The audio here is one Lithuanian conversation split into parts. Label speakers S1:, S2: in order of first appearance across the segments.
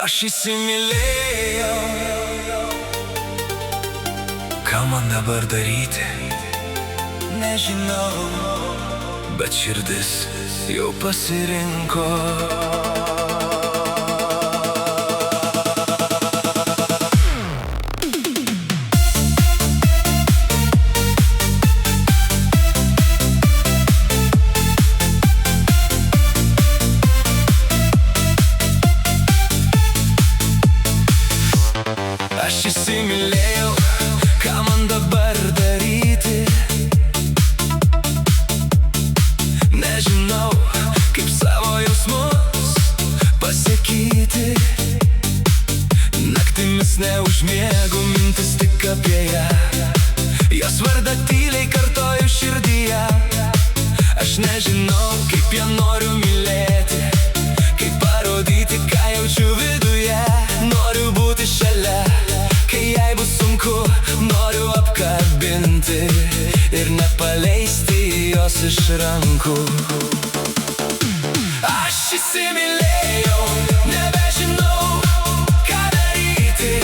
S1: Aš įsimylėjau. Ką man dabar daryti, nežinau, bet širdis jau pasirinko. Aš įsimylėjau, ką man dabar daryti, nežinau, kaip savo jausmus pasakyti. Naktimis neužmiegu, mintis tik apie ją, jos vardą tyliai kartoju širdyje. Aš nežinau, kaip ją noriu mylėti, kaip parodyti, ką jaučiu viduje. Noriu būti šalia, kai jai bus sunku, noriu apkabinti ir nepaleisti jos iš rankų. Aš įsimylėjau, nebežinau, ką daryti,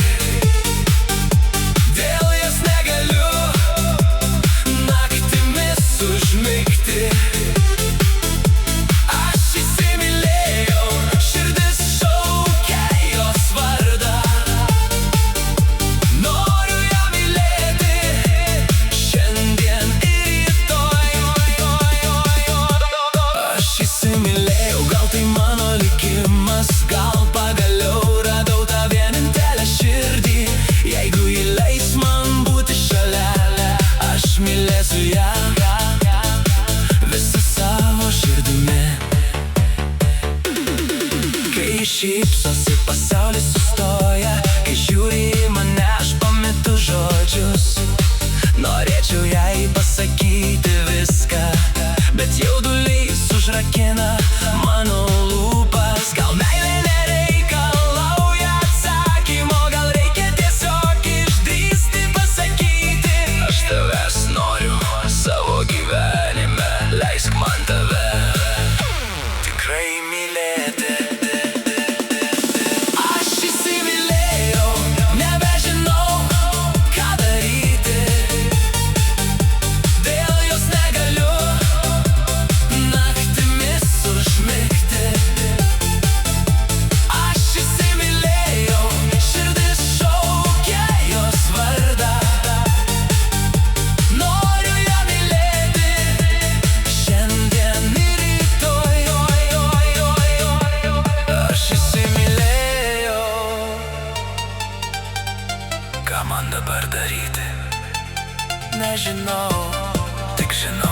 S1: dėl jos negaliu naktimis užmigti. Aš įsimylėjau, širdis šaukia jos vardą. Noriu ją mylėti šiandien ir rytoj. Aš įsimylėjau, gal tai mano likimas, gal pagaliau radau tą vienintelę širdį. Jeigu ji leis man būti šalia, aš mylėsiu ją visą savo širdimi. Kai šypsosi, pasaulis sustoja, kai žiūri į mane, aš pametu žodžius. Norėčiau jai pasakyti viską, bet jaudulys užrakina mano lūpas. Gal meilė nereikalauja atsakymo, gal reikia tiesiog išdrįsti pasakyti. Aš tavęs noriu savo gyvenime, leisk man tave tikrai mylėti. Aš įsimylėjau, nebežinau, ką daryti, dėl jos negaliu naktimis užmigti. Aš įsimylėjau, širdis šaukia jos vardą. Noriu ją mylėti šiandien ir rytoj. Aš įsimylėjau. Ką man dabar daryti, nežinau, tik žinau.